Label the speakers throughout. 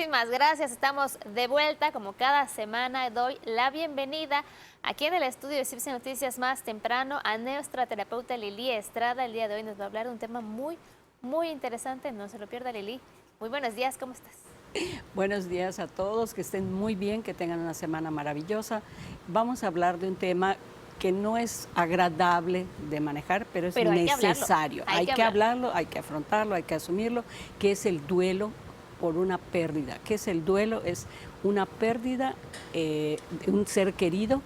Speaker 1: Muchísimas gracias. Estamos de vuelta como cada semana. Doy la bienvenida aquí en el estudio de CIBSE Noticias más temprano a nuestra terapeuta Lili Estrada. El día de hoy nos va a hablar de un tema muy interesante. No se lo pierda, Lili. Muy buenos días, ¿cómo estás?
Speaker 2: Buenos días a todos, que estén muy bien, que tengan una semana maravillosa. Vamos a hablar de un tema que no es agradable de manejar, pero es necesario. Hay que hablarlo, hay que afrontarlo, hay que asumirlo, que es el duelo por una pérdida. ¿Qué es el duelo? Es una pérdida de un ser querido,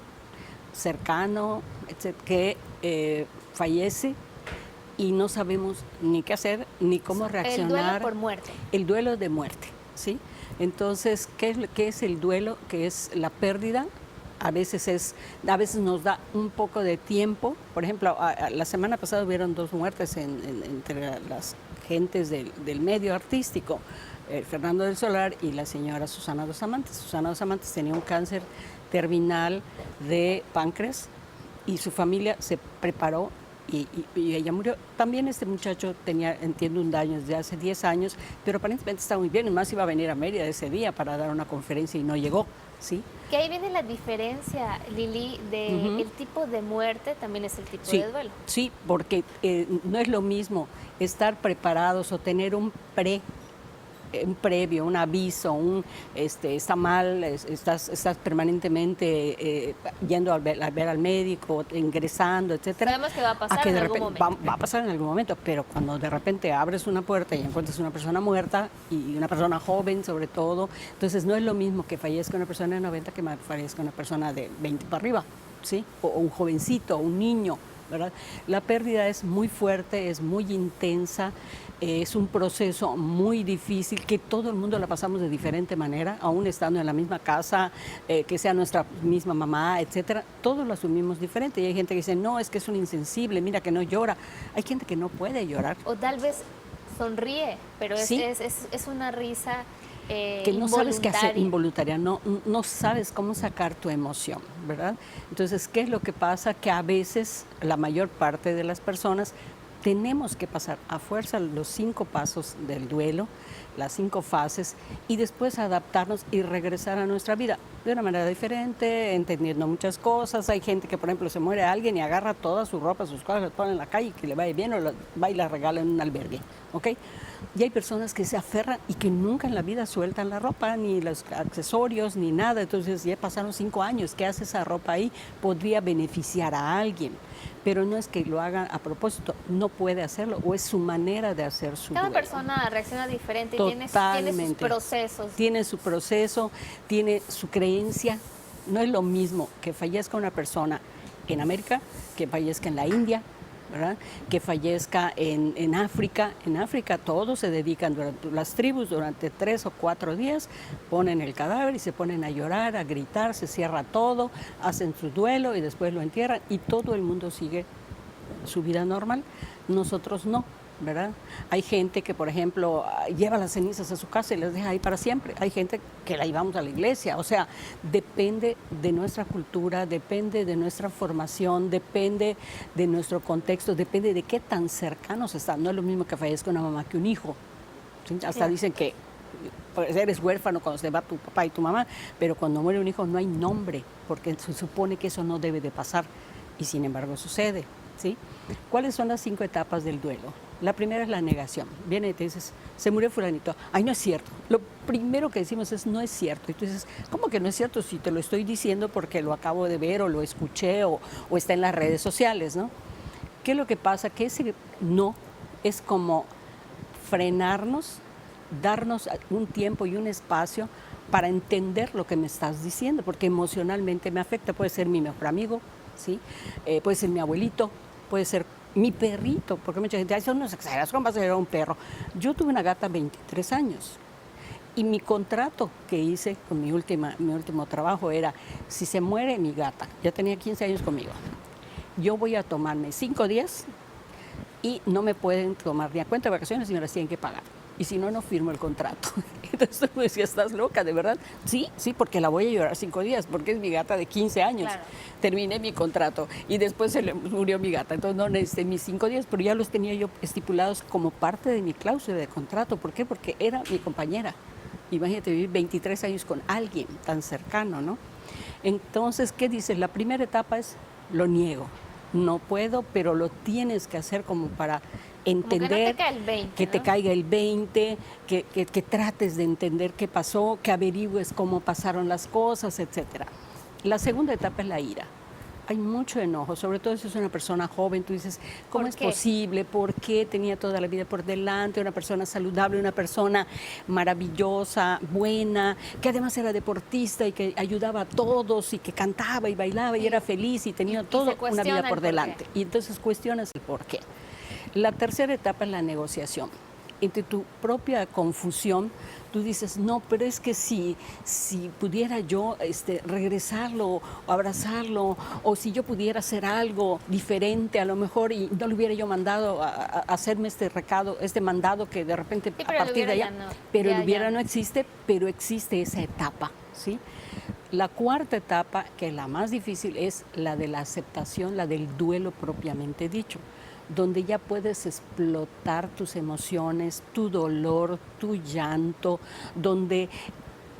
Speaker 2: cercano, que fallece y no sabemos ni qué hacer, ni cómo reaccionar.
Speaker 1: El duelo por muerte.
Speaker 2: El duelo de muerte, ¿sí? Entonces, ¿qué es el duelo? ¿Qué es la pérdida? A veces nos da un poco de tiempo. Por ejemplo, la semana pasada hubieron 2 muertes entre las gentes del medio artístico, Fernando del Solar y la señora Susana Dos Amantes. Susana Dos Amantes tenía un cáncer terminal de páncreas y su familia se preparó y ella murió. También este muchacho tenía, entiendo, un daño desde hace 10 años, pero aparentemente está muy bien, y más iba a venir a Mérida ese día para dar una conferencia y no llegó, ¿sí?
Speaker 1: Que ahí viene la diferencia, Lili, de el tipo de muerte, también es el tipo de duelo.
Speaker 2: Sí, porque no es lo mismo estar preparados o tener un previo, un aviso, está mal, estás permanentemente yendo a ver al médico, ingresando, etcétera.
Speaker 1: Sabemos que va a pasar en algún momento.
Speaker 2: Va a pasar en algún momento, pero cuando de repente abres una puerta y encuentras una persona muerta, y una persona joven sobre todo, entonces no es lo mismo que fallezca una persona de 90 que fallezca una persona de 20 para arriba, ¿sí? O un jovencito, un niño, ¿verdad? La pérdida es muy fuerte, es muy intensa. Es un proceso muy difícil que todo el mundo la pasamos de diferente manera, aún estando en la misma casa, que sea nuestra misma mamá, etcétera. Todos lo asumimos diferente y hay gente que dice, no, es que es un insensible, mira que no llora. Hay gente que no puede llorar.
Speaker 1: O tal vez sonríe, pero
Speaker 2: ¿Sí?
Speaker 1: es una risa
Speaker 2: que no sabes qué hacer, involuntaria, no sabes cómo sacar tu emoción, ¿verdad? Entonces, ¿qué es lo que pasa? Que a veces la mayor parte de las personas tenemos que pasar a fuerza los 5 pasos del duelo, las 5 fases, y después adaptarnos y regresar a nuestra vida de una manera diferente, entendiendo muchas cosas. Hay gente que, por ejemplo, se muere alguien y agarra toda su ropa, sus cosas, las pone en la calle, que le vaya bien, o va y la regala en un albergue, ¿ok? Y hay personas que se aferran y que nunca en la vida sueltan la ropa, ni los accesorios, ni nada. Entonces ya pasaron 5 años, ¿qué hace esa ropa ahí? Podría beneficiar a alguien, pero no es que lo haga a propósito, no puede hacerlo, o es su manera de hacer su duelo.
Speaker 1: Cada persona reacciona diferente y tiene sus procesos.
Speaker 2: Tiene su proceso, tiene su creencia. No es lo mismo que fallezca una persona en América, que fallezca en la India, ¿verdad? Que fallezca en África. En África todos se dedican, las tribus durante 3 o 4 días, ponen el cadáver y se ponen a llorar, a gritar, se cierra todo, hacen su duelo y después lo entierran y todo el mundo sigue su vida normal. Nosotros no, ¿verdad? Hay gente que, por ejemplo, lleva las cenizas a su casa y las deja ahí para siempre. Hay gente que la llevamos a la iglesia. O sea, depende de nuestra cultura, depende de nuestra formación, depende de nuestro contexto, depende de qué tan cercanos están. No es lo mismo que fallezca una mamá que un hijo. ¿Sí? Hasta dicen que pues, eres huérfano cuando se va tu papá y tu mamá, pero cuando muere un hijo no hay nombre, porque se supone que eso no debe de pasar, y sin embargo sucede, ¿sí? ¿Cuáles son las 5 etapas del duelo? La primera es la negación. Viene y te dices, se murió fulanito. Ay, no es cierto. Lo primero que decimos es, no es cierto. Y tú dices, ¿cómo que no es cierto? Si te lo estoy diciendo porque lo acabo de ver o lo escuché o está en las redes sociales, ¿no? ¿Qué es lo que pasa? Que ese no es como frenarnos, darnos un tiempo y un espacio para entender lo que me estás diciendo, porque emocionalmente me afecta. Puede ser mi mejor amigo, ¿sí? Puede ser mi abuelito, puede ser mi perrito, porque mucha gente dice, no es exageras, ¿cómo vas a ser un perro? Yo tuve una gata 23 años y mi contrato que hice con mi último trabajo era, si se muere mi gata, ya tenía 15 años conmigo, yo voy a tomarme 5 días y no me pueden tomar ni a cuenta de vacaciones y me las tienen que pagar. Y si no, no firmo el contrato. Entonces tú me decías, ¿estás loca, de verdad? Sí, porque la voy a llorar 5 días, porque es mi gata de 15 años.
Speaker 1: Claro.
Speaker 2: Terminé mi contrato y después se le murió mi gata. Entonces no necesité mis 5 días, pero ya los tenía yo estipulados como parte de mi cláusula de contrato. ¿Por qué? Porque era mi compañera. Imagínate vivir 23 años con alguien tan cercano, ¿no? Entonces, ¿qué dices? La primera etapa es, lo niego, no puedo, pero lo tienes que hacer como para entender,
Speaker 1: que
Speaker 2: te caiga el 20, que trates de entender qué pasó, que averigües cómo pasaron las cosas, etcétera. La segunda etapa es la ira. Hay mucho enojo, sobre todo si es una persona joven, tú dices, ¿cómo es posible? ¿Por qué tenía toda la vida por delante? Una persona saludable, una persona maravillosa, buena, que además era deportista y que ayudaba a todos y que cantaba y bailaba y era feliz y tenía toda una vida por delante. Y entonces cuestionas el por qué. La tercera etapa es la negociación. Entre tu propia confusión, tú dices, no, pero es que si pudiera yo regresarlo o abrazarlo, o si yo pudiera hacer algo diferente a lo mejor y no le hubiera yo mandado a hacerme este recado, este mandado que de repente
Speaker 1: sí,
Speaker 2: a partir de allá, pero el hubiera
Speaker 1: ya
Speaker 2: no existe, pero existe esa etapa, ¿sí? La cuarta etapa, que es la más difícil, es la de la aceptación, la del duelo propiamente dicho, donde ya puedes explotar tus emociones, tu dolor, tu llanto, donde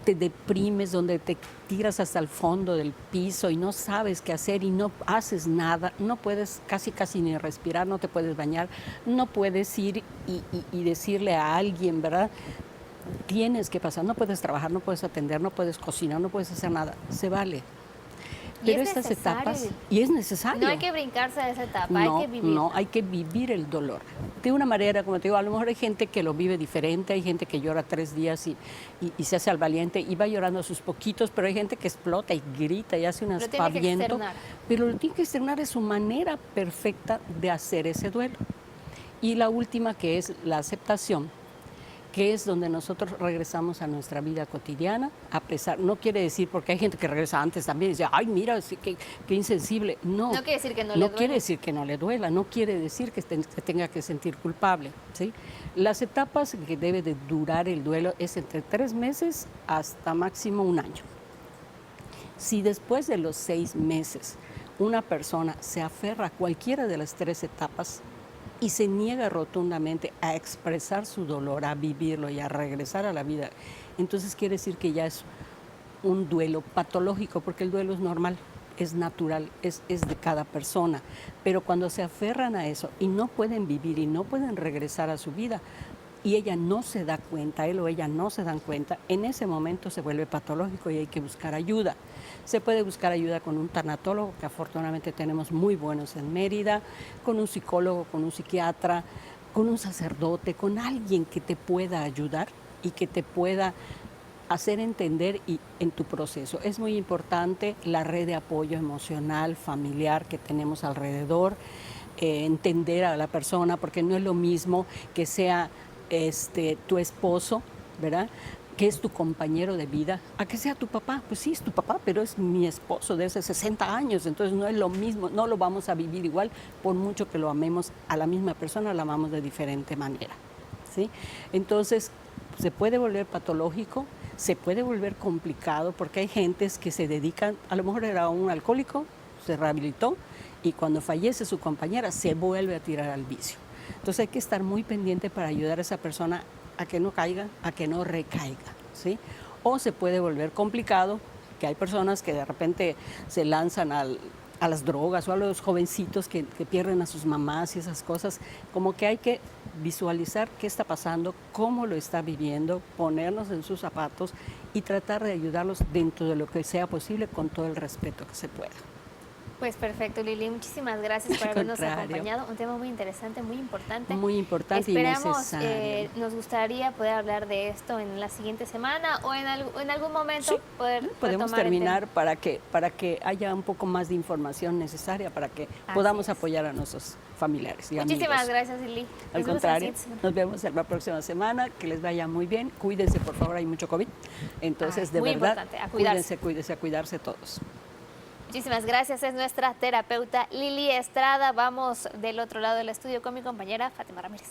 Speaker 2: te deprimes, donde te tiras hasta el fondo del piso y no sabes qué hacer y no haces nada, no puedes casi ni respirar, no te puedes bañar, no puedes ir y decirle a alguien, ¿verdad? Tienes que pasar, no puedes trabajar, no puedes atender, no puedes cocinar, no puedes hacer nada, se vale. Pero estas etapas, y es necesario.
Speaker 1: No hay que brincarse de esa etapa,
Speaker 2: no,
Speaker 1: hay que vivir.
Speaker 2: No, hay que vivir el dolor. De una manera, como te digo, a lo mejor hay gente que lo vive diferente, hay gente que llora 3 días y se hace al valiente y va llorando a sus poquitos, pero hay gente que explota y grita y hace un aspaviento. Pero lo tiene que externar, es su manera perfecta de hacer ese duelo. Y la última, que es la aceptación, que es donde nosotros regresamos a nuestra vida cotidiana, a pesar, no quiere decir, porque hay gente que regresa antes también y dice, ay, mira, qué insensible. No,
Speaker 1: no quiere decir que no le duela.
Speaker 2: No quiere decir que no le duela, no quiere decir que tenga que sentir culpable, ¿sí? Las etapas que debe de durar el duelo es entre 3 meses hasta máximo 1 año. Si después de los 6 meses una persona se aferra a cualquiera de las 3 etapas, y se niega rotundamente a expresar su dolor, a vivirlo y a regresar a la vida, entonces quiere decir que ya es un duelo patológico, porque el duelo es normal, es natural, es de cada persona. Pero cuando se aferran a eso y no pueden vivir y no pueden regresar a su vida, y ella no se da cuenta, él o ella no se dan cuenta, en ese momento se vuelve patológico y hay que buscar ayuda. Se puede buscar ayuda con un tanatólogo, que afortunadamente tenemos muy buenos en Mérida, con un psicólogo, con un psiquiatra, con un sacerdote, con alguien que te pueda ayudar y que te pueda hacer entender en tu proceso. Es muy importante la red de apoyo emocional, familiar que tenemos alrededor, entender a la persona, porque no es lo mismo que sea tu esposo, ¿verdad?, que es tu compañero de vida, a que sea tu papá. Pues sí, es tu papá, pero es mi esposo de hace 60 años, entonces no es lo mismo, no lo vamos a vivir igual, por mucho que lo amemos a la misma persona, la amamos de diferente manera, ¿sí? Entonces, se puede volver patológico, se puede volver complicado, porque hay gentes que se dedican, a lo mejor era un alcohólico, se rehabilitó, y cuando fallece su compañera, se vuelve a tirar al vicio. Entonces hay que estar muy pendiente para ayudar a esa persona a que no caiga, a que no recaiga, ¿sí? O se puede volver complicado, que hay personas que de repente se lanzan a las drogas o a los jovencitos que pierden a sus mamás y esas cosas, como que hay que visualizar qué está pasando, cómo lo está viviendo, ponernos en sus zapatos y tratar de ayudarlos dentro de lo que sea posible con todo el respeto que se pueda.
Speaker 1: Pues perfecto, Lili, muchísimas gracias por habernos acompañado. Un tema muy interesante, muy importante.
Speaker 2: Muy importante.
Speaker 1: Esperamos,
Speaker 2: y necesario.
Speaker 1: Nos gustaría poder hablar de esto en la siguiente semana o en algún momento, sí,
Speaker 2: podemos terminar para que haya un poco más de información necesaria para que podamos apoyar a nuestros familiares y
Speaker 1: Muchísimas
Speaker 2: amigos.
Speaker 1: Gracias, Lili.
Speaker 2: Al contrario, nos vemos la próxima semana, que les vaya muy bien. Cuídense, por favor, hay mucho COVID. Entonces, de verdad, cuídense, a cuidarse todos.
Speaker 1: Muchísimas gracias, es nuestra terapeuta Lili Estrada. Vamos del otro lado del estudio con mi compañera Fátima Ramírez.